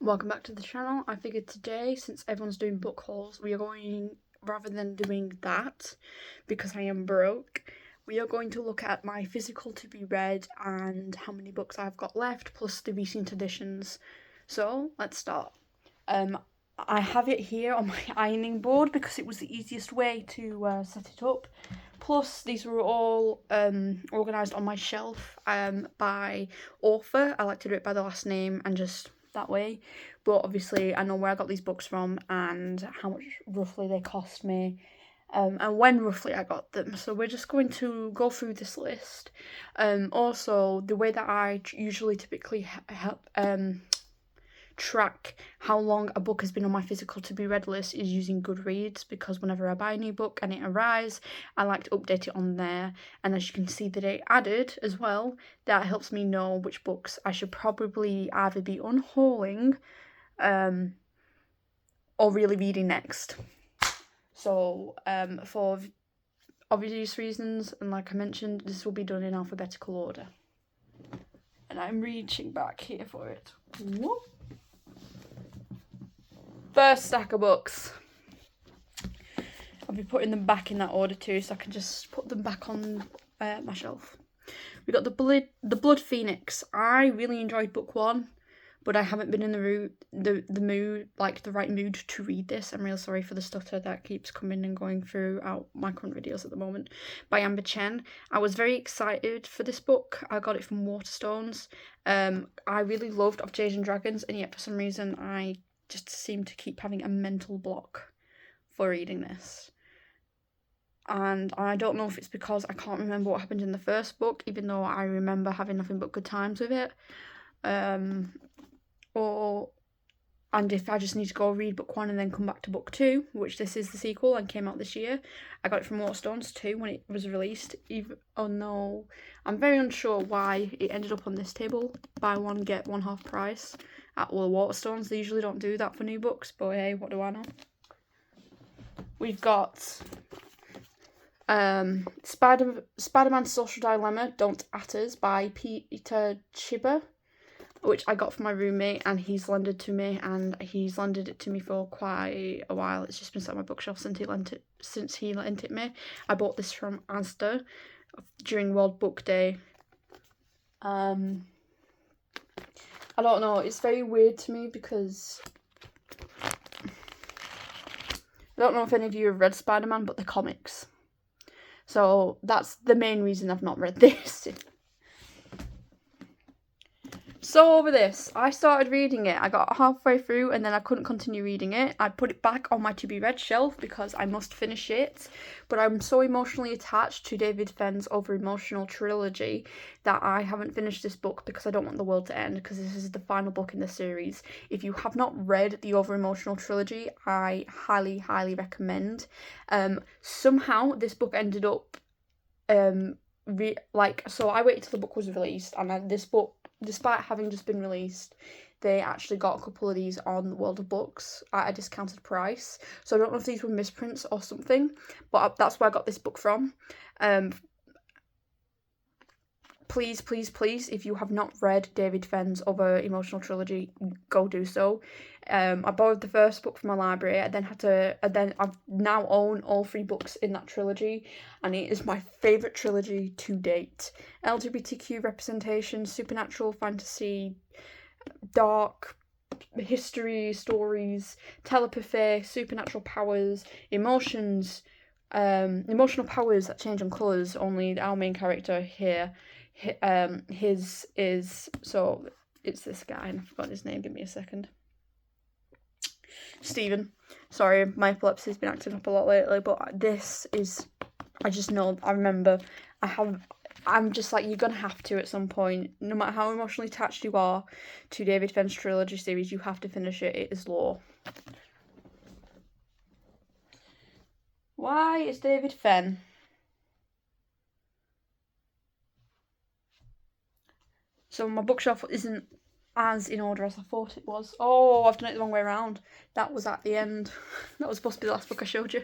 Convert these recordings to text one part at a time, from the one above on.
Welcome back to the channel. I figured today, since everyone's doing book hauls, we are going, rather than doing that, because I am broke, we are going to look at my physical to be read and how many books I've got left, plus the recent editions. So, let's start. I have it here on my ironing board because it was the easiest way to set it up. Plus, these were all organised on my shelf by author. I like to do it by the last name and just that way. But obviously, I know where I got these books from and how much roughly they cost me. And when roughly I got them. So we're just going to go through this list. Also, the way that I usually typically help track how long a book has been on my physical to be read list is using Goodreads, because whenever I buy a new book and it arrives, I like to update it on there. And as you can see, the date added as well, that helps me know which books I should probably either be unhauling or really reading next. So for obvious reasons, and like I mentioned, this will be done in alphabetical order. And I'm reaching back here for it. Whoop. First stack of books. I'll be putting them back in that order too, so I can just put them back on my shelf. We got the Blood Phoenix. I really enjoyed book 1, but I haven't been in the mood, like the right mood to read this. I'm really sorry for the stutter that keeps coming and going throughout my current videos at the moment. By Amber Chen. I was very excited for this book. I got it from Waterstones. I really loved Of Jades and Dragons, and yet for some reason I just seem to keep having a mental block for reading this. And I don't know if it's because I can't remember what happened in the first book, even though I remember having nothing but good times with it. And if I just need to go read book 1 and then come back to book 2, which this is the sequel and came out this year. I got it from Waterstones too when it was released. No, I'm very unsure why it ended up on this table. Buy one, get one half price at all the Waterstones. They usually don't do that for new books, but hey, what do I know? We've got Spider-Man Social Dilemma, Don't At Us by Peter Chiba, which I got from my roommate, and he's lended to me, and he's lended it to me for quite a while. It's just been sat on my bookshelf since he lent it me. I bought this from Asda during World Book Day. I don't know, it's very weird to me because I don't know if any of you have read Spider-Man, but the comics. So that's the main reason I've not read this. So over this, I started reading it. I got halfway through and then I couldn't continue reading it. I put it back on my to be read shelf because I must finish it. But I'm so emotionally attached to David Fenn's Over Emotional trilogy that I haven't finished this book because I don't want the world to end, because this is the final book in the series. If you have not read the Over Emotional trilogy, I highly, highly recommend. Somehow this book ended up so I waited till the book was released, and this book, despite having just been released, they actually got a couple of these on World of Books at a discounted price. So I don't know if these were misprints or something, but that's where I got this book from. Please, please, please, if you have not read David Fenn's Other Emotional trilogy, go do so. I borrowed the first book from my library. I now own all 3 books in that trilogy, and it is my favourite trilogy to date. LGBTQ representation, supernatural, fantasy, dark, history, stories, telepathy, supernatural powers, emotions, emotional powers that change on colours. Only our main character here, his is, so it's this guy, and I forgot his name, give me a second. Stephen. Sorry, my epilepsy's been acting up a lot lately, but this is, I just know, I remember, I'm just like, you're gonna have to at some point, no matter how emotionally attached you are to David Fenn's trilogy series, you have to finish it. It is law. Why is David Fenn? So my bookshelf isn't as in order as I thought it was. Oh, I've done it the wrong way around. That was at the end. That was supposed to be the last book I showed you.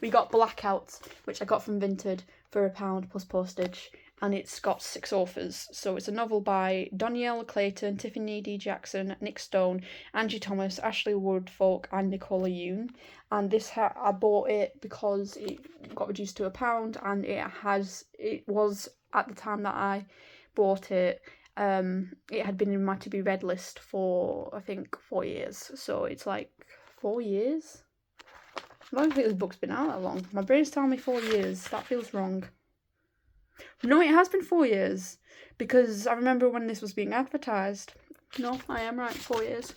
We got Blackout, which I got from Vinted for £1 plus postage. and it's got 6 authors. So it's a novel by Danielle Clayton, Tiffany D. Jackson, Nick Stone, Angie Thomas, Ashley Woodfolk, and Nicola Yoon. And this I bought it because it got reduced to £1, and it was at the time that I bought it. It had been in my to be read list for I think 4 years. So it's like 4 years. I don't think this book's been out that long. My brain's telling me 4 years. That feels wrong. No, it has been 4 years, because I remember when this was being advertised. No, I am right, 4 years.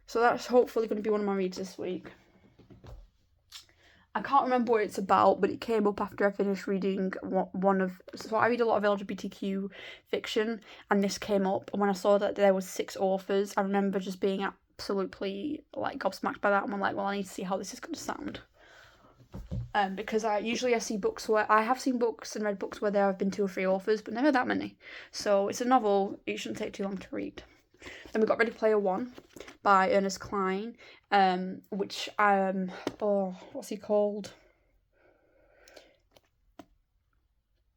So that's hopefully going to be one of my reads this week. I can't remember what it's about, but it came up after I finished reading so I read a lot of LGBTQ fiction, and this came up, and when I saw that there was 6 authors, I remember just being absolutely like gobsmacked by that, and I'm like, well, I need to see how this is going to sound. Because I see books where I have seen books and read books where there have been 2 or 3 authors, but never that many. So it's a novel. It shouldn't take too long to read. Then we got Ready Player One by Ernest Cline, which what's he called?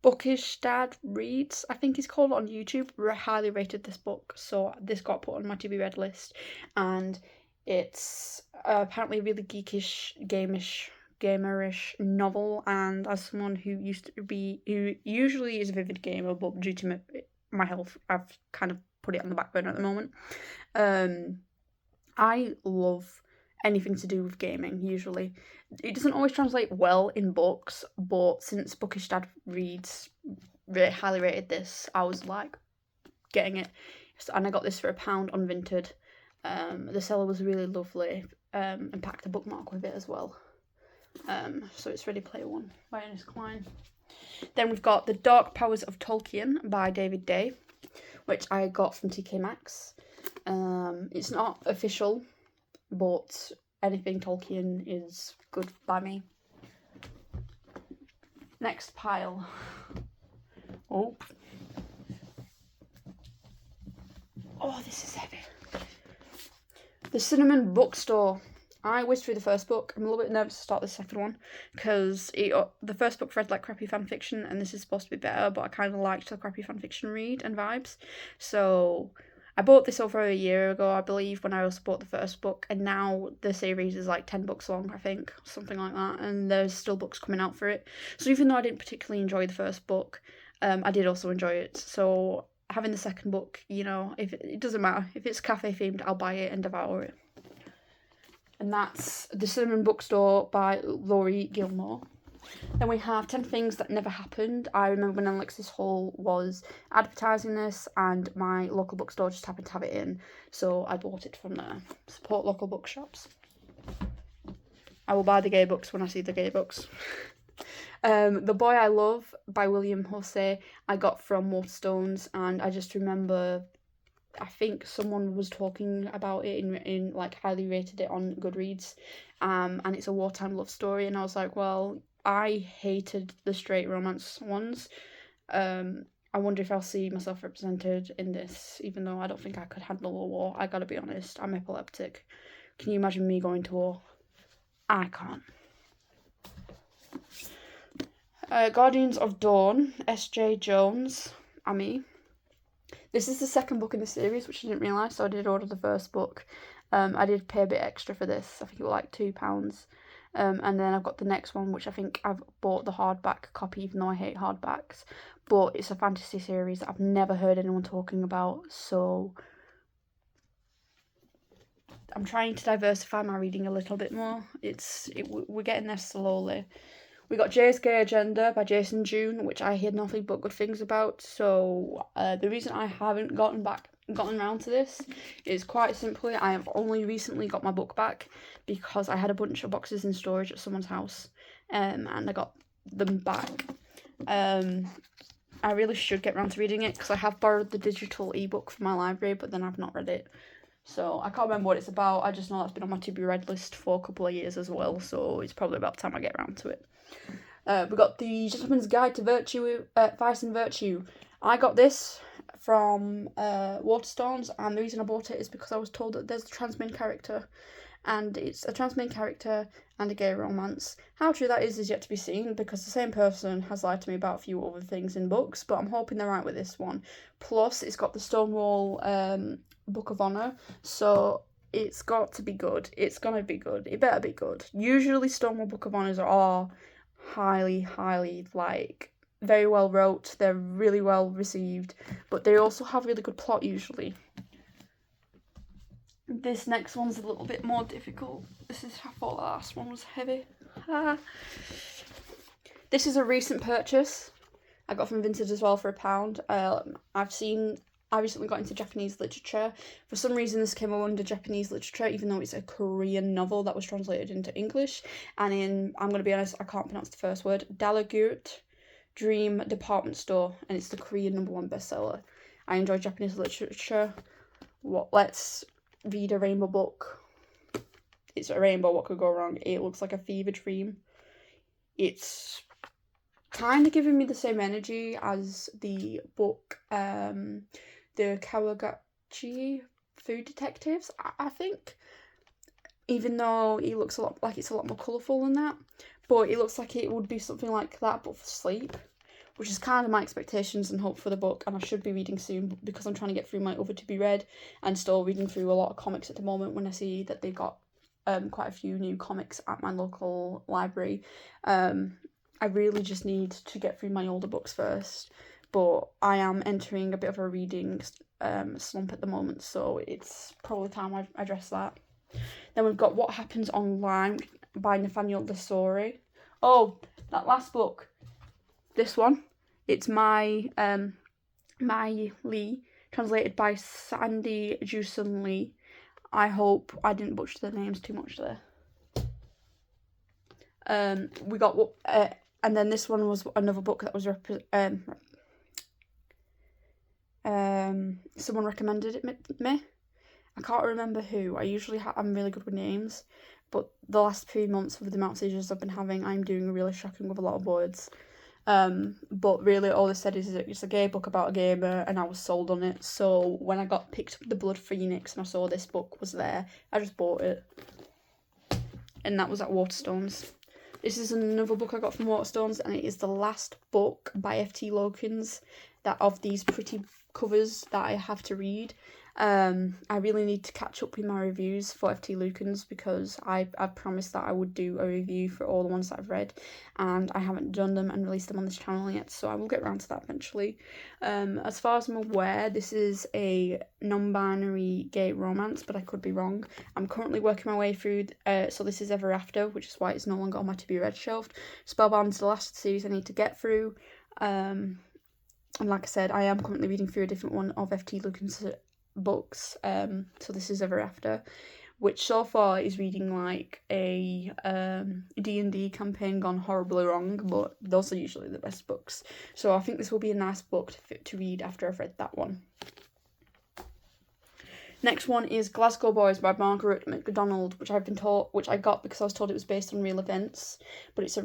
Bookish Dad Reads, I think he's called on YouTube. Highly rated this book, so this got put on my to be read list, and it's apparently a really geekish, gamerish novel. And as someone who usually is a vivid gamer, but due to my health, I've kind of put it on the back burner at the moment. I love anything to do with gaming. Usually it doesn't always translate well in books, but since Bookish Dad Reads really highly rated this, I was like getting it, and I got this for £1 on Vinted. The seller was really lovely, and packed a bookmark with it as well. So it's Ready Player One by Ernest Cline. Then we've got The Dark Powers of Tolkien by David Day, which I got from TK Maxx. It's not official, but anything Tolkien is good by me. Next pile. Oh, this is heavy. The Cinnamon Bookstore. I whizzed through the first book. I'm a little bit nervous to start the second one, because the first book read like crappy fanfiction, and this is supposed to be better, but I kind of liked the crappy fanfiction read and vibes. So I bought this over a year ago, I believe, when I also bought the first book, and now the series is like 10 books long, I think, something like that, and there's still books coming out for it. So even though I didn't particularly enjoy the first book, I did also enjoy it. So having the second book, if it doesn't matter. If it's cafe themed, I'll buy it and devour it. And that's The Cinnamon Bookstore by Laurie Gilmore. Then we have 10 Things That Never Happened. I remember when Alexis Hall was advertising this, and my local bookstore just happened to have it in, so I bought it from there. Support local bookshops. I will buy the gay books when I see the gay books. The Boy I Love by William Jose I got from Waterstones, and I just remember, I think someone was talking about it in like highly rated it on Goodreads, and it's a wartime love story, and I was like, well, I hated the straight romance ones. I wonder if I'll see myself represented in this, even though I don't think I could handle a war. I gotta be honest, I'm epileptic. Can you imagine me going to war? I can't. Guardians of Dawn, S.J. Jones, Arimi. This is the second book in the series, which I didn't realise, so I did order the first book. I did pay a bit extra for this. I think it was like £2. And then I've got the next one, which I think I've bought the hardback copy, even though I hate hardbacks. But it's a fantasy series that I've never heard anyone talking about, so I'm trying to diversify my reading a little bit more. We're getting there slowly. We got Jay's Gay Agenda by Jason June, which I hear nothing but good things about. So the reason I haven't gotten around to this is quite simply I have only recently got my book back, because I had a bunch of boxes in storage at someone's house, and I got them back. I really should get around to reading it, because I have borrowed the digital ebook from my library, but then I've not read it. So I can't remember what it's about. I just know that's been on my to be read list for a couple of years as well, so it's probably about time I get around to it. We got The Gentleman's Guide to Vice and Virtue. I got this from Waterstones, and the reason I bought it is because I was told that there's a trans main character, and it's a trans main character and a gay romance. How true that is yet to be seen, because the same person has lied to me about a few other things in books, but I'm hoping they're right with this one. Plus, it's got the Stonewall Book of Honour, so it's got to be good. It's gonna be good. It better be good. Usually Stonewall Book of Honours are highly, like, very well wrote. They're really well received, but they also have really good plot usually. This next one's a little bit more difficult. I thought the last one was heavy. This is a recent purchase. I got from Vinted as well for £1. I recently got into Japanese literature. For some reason, this came under Japanese literature, even though it's a Korean novel that was translated into English. And I'm going to be honest, I can't pronounce the first word. Dalagurt Dream Department Store, and it's the Korean #1 bestseller. I enjoy Japanese literature. Let's read a rainbow book. It's a rainbow, what could go wrong? It looks like a fever dream. It's kind of giving me the same energy as the book, the Kawagachi Food Detectives, I think. Even though it looks a lot more colourful than that. But it looks like it would be something like that, but for sleep, which is kind of my expectations and hope for the book, and I should be reading soon because I'm trying to get through my other to be read and still reading through a lot of comics at the moment when I see that they've got quite a few new comics at my local library. I really just need to get through my older books first, but I am entering a bit of a reading slump at the moment, so it's probably time I address that. Then we've got What Happens Online by Nathaniel Desori. Oh, that last book. This one. It's My Lee, translated by Sandy Jewson Lee. I hope I didn't butcher the names too much there. We got and then this one was another book that was someone recommended it me. I can't remember who. I'm really good with names, but the last few months with the amount of seizures I've been having, I'm doing really shocking with a lot of words. But really all they said is it's a gay book about a gamer, and I was sold on it. So when I got picked up The Blood Phoenix and I saw this book was there, I just bought it. And that was at Waterstones. This is another book I got from Waterstones, and it is the last book by F.T. Lokins of these pretty covers that I have to read. I really need to catch up with my reviews for F.T. Lokins, because I promised that I would do a review for all the ones that I've read, and I haven't done them and released them on this channel yet, so I will get around to that eventually. As far as I'm aware, this is a non-binary gay romance, but I could be wrong. I'm currently working my way through, so this is Ever After, which is why it's no longer on my to-be-read shelved. Spellbound is the last series I need to get through, and like I said, I am currently reading through a different one of F.T. Lokins' books, so this is Ever After, which so far is reading like a D&D campaign gone horribly wrong, but those are usually the best books, so I think this will be a nice book to read after I've read that one. Next one is Glasgow Boys by Margaret MacDonald, which I got because I was told it was based on real events, but it's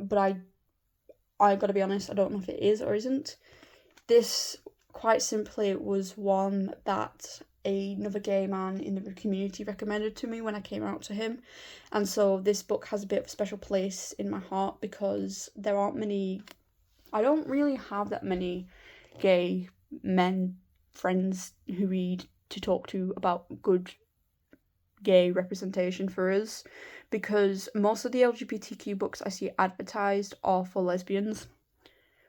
but I gotta be honest, I don't know if it is or isn't. This quite simply was one that another gay man in the community recommended to me when I came out to him, and so this book has a bit of a special place in my heart because I don't really have that many gay men friends who read to talk to about good gay representation for us, because most of the LGBTQ books I see advertised are for lesbians,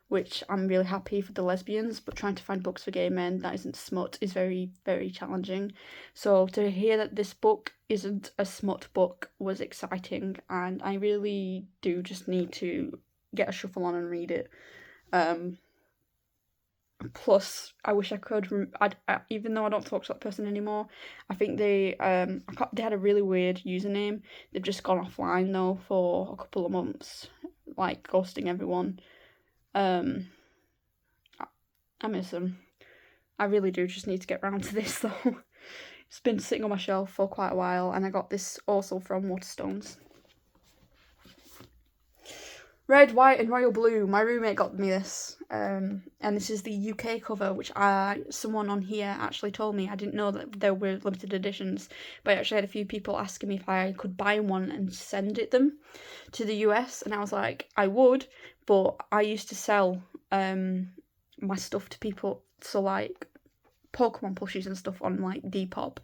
which I'm really happy for the lesbians, but trying to find books for gay men that isn't smut is very, very challenging. So to hear that this book isn't a smut book was exciting, and I really do just need to get a shuffle on and read it. Plus, I wish I could, even though I don't talk to that person anymore, I think they had a really weird username. They've just gone offline though for a couple of months, like ghosting everyone. I miss them. I really do just need to get round to this though. It's been sitting on my shelf for quite a while, and I got this also from Waterstones. red, white, and royal blue. My roommate got me this, and this is the UK cover, which someone on here actually told me. I didn't know that there were limited editions, but I actually had a few people asking me if I could buy one and send it them to the US, and I was like, I would, but I used to sell my stuff to people, so like Pokemon plushies and stuff on like Depop,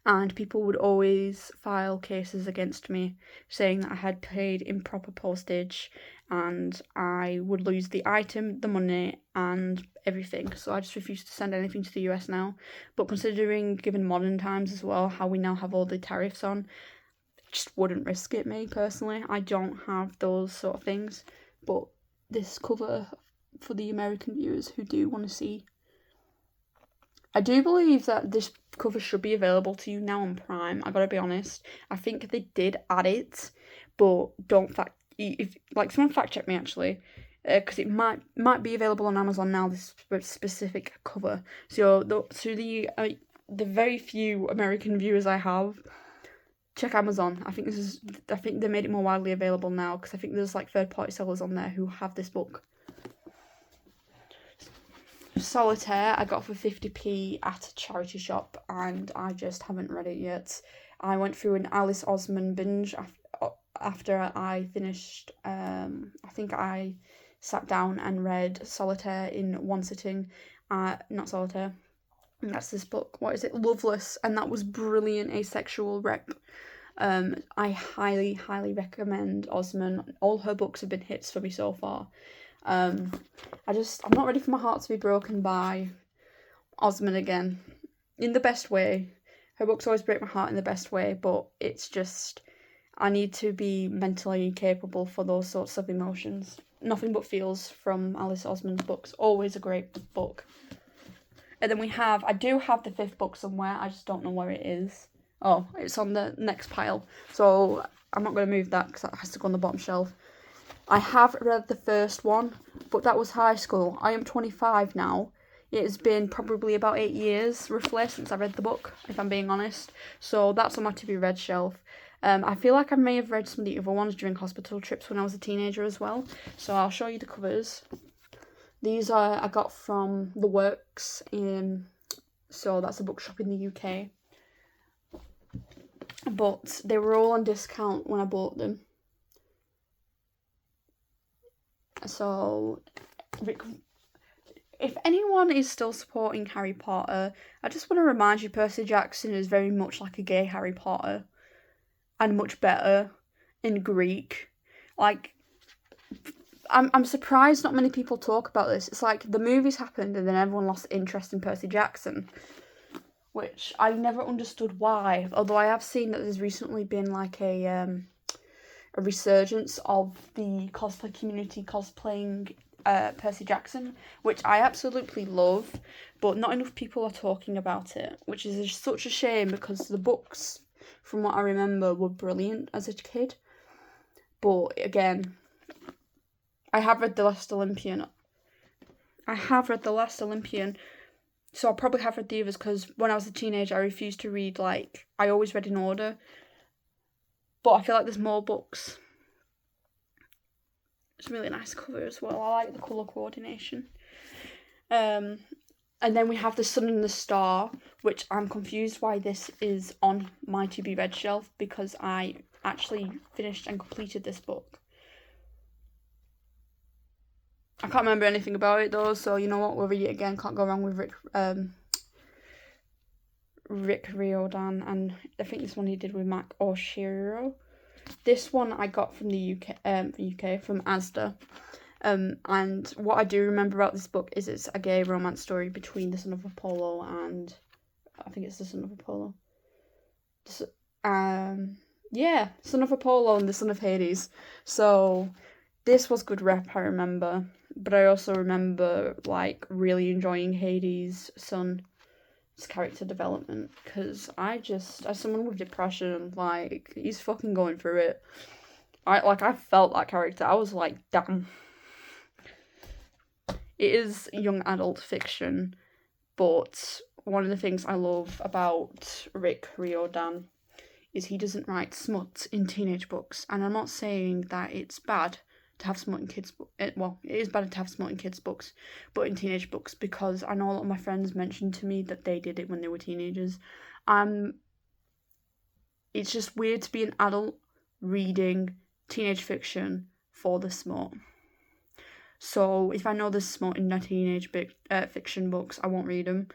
and people would always file cases against me saying that I had paid improper postage and I would lose the item, the money, and everything. So I just refuse to send anything to the US now. But considering, given modern times as well, how we now have all the tariffs on, I just wouldn't risk it, me personally. I don't have those sort of things. But this cover, for the American viewers who do want to see, I do believe that this cover should be available to you now on Prime. I gotta be honest. I think they did add it, but don't someone fact check me actually, because it might be available on Amazon now. This specific cover. So the very few American viewers I have, check Amazon. I think they made it more widely available now because I think there's like third-party sellers on there who have this book. Solitaire I got for 50p at a charity shop, and I just haven't read it yet. I went through an Alice Osman binge after I finished. I think I sat down and read Solitaire in one sitting. Not Solitaire. That's this book. What is it? Loveless, and that was brilliant asexual rep. I highly, highly recommend Osman. All her books have been hits for me so far. I'm not ready for my heart to be broken by Osman again, in the best way. Her books always break my heart in the best way, but it's just, I need to be mentally capable for those sorts of emotions. Nothing But Feels from Alice Osman's books, always a great book. And then I do have the 5th book somewhere, I just don't know where it is. Oh, it's on the next pile, so I'm not going to move that because that has to go on the bottom shelf. I have read the first one, but that was high school. I am 25 now. It has been probably about 8 years, roughly, since I read the book, if I'm being honest. So that's on my to-be-read shelf. I feel like I may have read some of the other ones during hospital trips when I was a teenager as well. So I'll show you the covers. These I got from The Works, so that's a bookshop in the UK. But they were all on discount when I bought them. So, if anyone is still supporting Harry Potter, I just want to remind you Percy Jackson is very much like a gay Harry Potter, and much better in Greek. Like, I'm surprised not many people talk about this. It's like the movies happened and then everyone lost interest in Percy Jackson, which I never understood why. Although I have seen that there's recently been like a resurgence of the cosplay community cosplaying Percy Jackson, which I absolutely love, but not enough people are talking about it, which is such a shame because the books, from what I remember, were brilliant as a kid. But again, I have read The Last Olympian. So I probably have read the others because when I was a teenager, I refused to read, I always read in order. But I feel like there's more books. It's a really nice cover as well. I like the colour coordination. And then we have The Sun and the Star, which I'm confused why this is on my to-be-read shelf because I actually finished and completed this book. I can't remember anything about it though, so you know what, we'll read it again. Can't go wrong with Rick Riordan, and I think this one he did with Mac Oshiro. This one I got from the UK, from Asda. And what I do remember about this book is it's a gay romance story between the son of Apollo and I think it's the son of Apollo. Son of Apollo and the son of Hades. So this was good rep, I remember. But I also remember really enjoying Hades' son's character development, because as someone with depression, he's fucking going through it. I felt that character. I was like, damn. It is young adult fiction, but one of the things I love about Rick Riordan is he doesn't write smut in teenage books, and I'm not saying that it's bad. to have smut in kids' books. Well, it is bad to have smut in kids' books, but in teenage books, because I know a lot of my friends mentioned to me that they did it when they were teenagers. It's just weird to be an adult reading teenage fiction for the smut. So if I know there's smut in my teenage fiction books, I won't read them.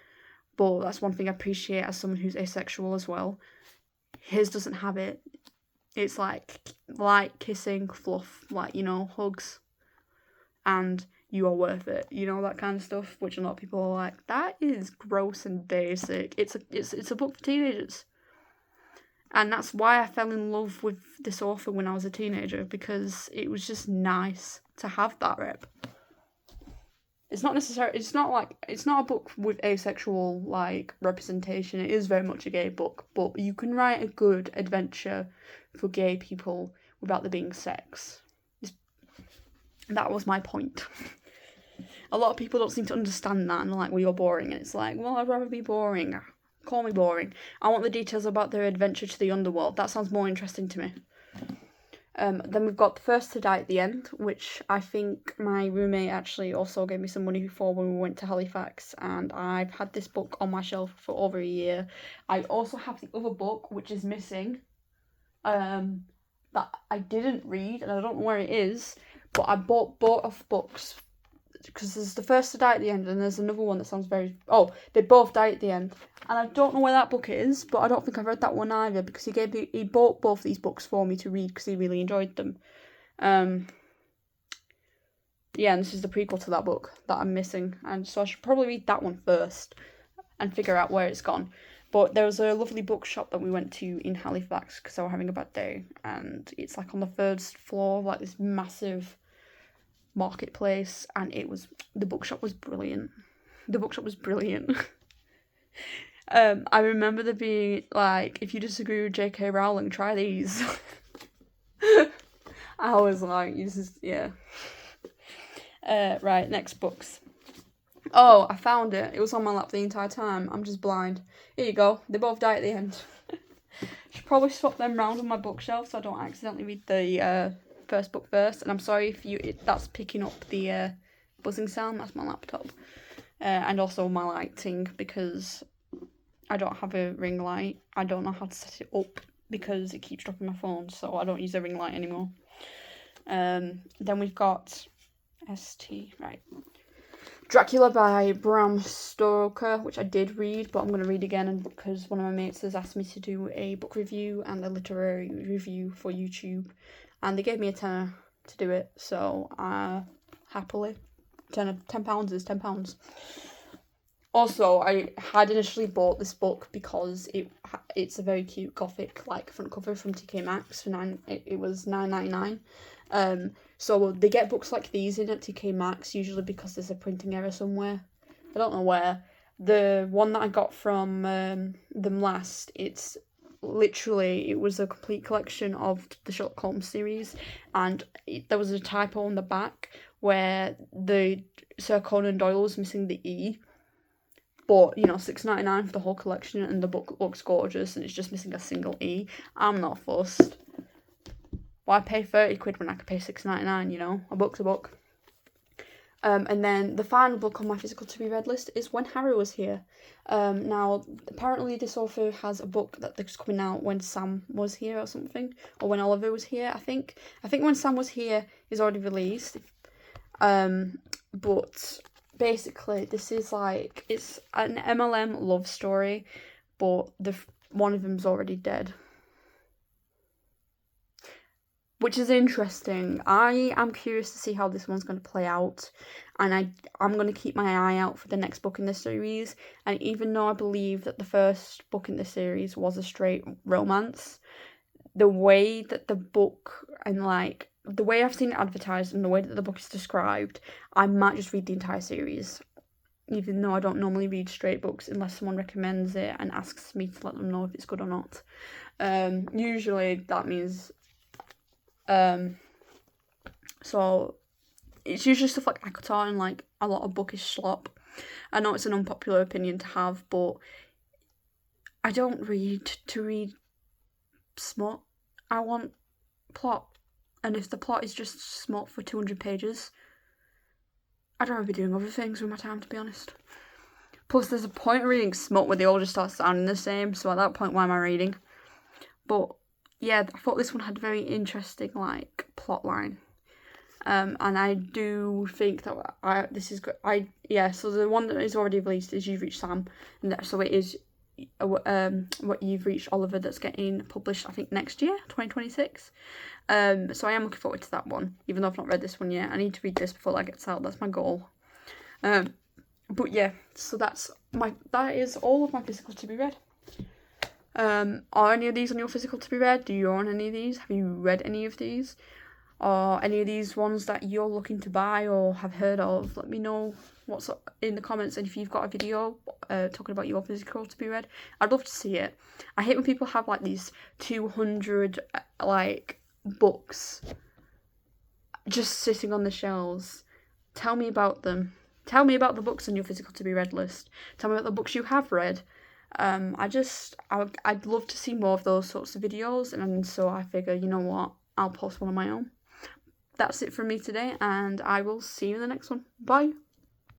But that's one thing I appreciate as someone who's asexual as well. His doesn't have it. It's like light kissing, fluff, like, hugs. And you are worth it, that kind of stuff, which a lot of people are like, that is gross and basic. It's a book for teenagers. And that's why I fell in love with this author when I was a teenager, because it was just nice to have that rep. It's not a book with asexual, representation. It is very much a gay book, but you can write a good adventure for gay people without there being sex. That was my point. A lot of people don't seem to understand that, and they're like, well, you're boring. And it's like, well, I'd rather be boring. Call me boring. I want the details about their adventure to the underworld. That sounds more interesting to me. Then we've got The First to Die at the End, which I think my roommate actually also gave me some money for when we went to Halifax, and I've had this book on my shelf for over a year. I also have the other book, which is missing, that I didn't read, and I don't know where it is, but I bought both books, because there's The First to Die at the End, and there's another one that sounds very... Oh, They Both Die at the End. And I don't know where that book is, but I don't think I've read that one either, because he bought both these books for me to read because he really enjoyed them. Yeah, and this is the prequel to that book that I'm missing, and so I should probably read that one first and figure out where it's gone. But there was a lovely bookshop that we went to in Halifax because I was having a bad day, and it's on the third floor of this massive marketplace, and the bookshop was brilliant. I remember there being if you disagree with J.K. Rowling, try these. I was like, this is, yeah. Right, next books. Oh, I found it. It was on my lap the entire time. I'm just blind. Here you go. They Both Die at the End. Should probably swap them round on my bookshelf so I don't accidentally read the first book first. And I'm sorry if that's picking up the buzzing sound. That's my laptop. And also my lighting, because I don't have a ring light. I don't know how to set it up because it keeps dropping my phone, so I don't use a ring light anymore. Then we've got right. Dracula by Bram Stoker, which I did read, but I'm going to read again because one of my mates has asked me to do a book review and a literary review for YouTube, and they gave me a tenner to do it, so happily. £10 is £10. Also, I had initially bought this book because it's a very cute gothic front cover from TK Maxx for it was $9.99. So they get books like these in at TK Maxx usually because there's a printing error somewhere. I don't know where. The one that I got from them last, it was a complete collection of the Sherlock Holmes series, and there was a typo on the back where the Sir Conan Doyle was missing the E. But, $6.99 for the whole collection, and the book looks gorgeous, and it's just missing a single E. I'm not fussed. Why pay £30 when I could pay $6.99, A book's a book. And then the final book on my physical to be read list is When Harry Was Here. Now, apparently this author has a book that's coming out when Sam was here or something, or when Oliver was here, I think. I think When Sam Was Here is already released. But basically, this is it's an MLM love story, but one of them's already dead. Which is interesting. I am curious to see how this one's going to play out, and I'm going to keep my eye out for the next book in this series. And even though I believe that the first book in this series was a straight romance, the way that the book and the way I've seen it advertised and the way that the book is described, I might just read the entire series, even though I don't normally read straight books unless someone recommends it and asks me to let them know if it's good or not. Usually that means... So it's usually stuff like ACOTAR and a lot of bookish slop. I know it's an unpopular opinion to have, but I don't read to read smut. I want plot. and if the plot is just smut for 200 pages, I'd rather be doing other things with my time, to be honest. Plus, there's a point of reading smut where they all just start sounding the same, so at that point, why am I reading? But yeah, I thought this one had a very interesting plot line. And I do think that this is good. So the one that is already released is You've Reached Sam, and so it is What You've Reached Oliver that's getting published, I think, next year, 2026. So I am looking forward to that one, even though I've not read this one yet. I need to read this before that gets out. That's my goal. But yeah, so that is all of my physical to be read. Are any of these on your physical to be read? Do you own any of these? Have you read any of these? Are any of these ones that you're looking to buy or have heard of? Let me know what's in the comments, and if you've got a video talking about your physical to be read, I'd love to see it. I hate when people have these 200 books just sitting on the shelves. Tell me about them. Tell me about the books on your physical to be read list. Tell me about the books you have read. I'd love to see more of those sorts of videos, and so I figure, you know what, I'll post one of my own. That's it from me today, and I will see you in the next one. Bye.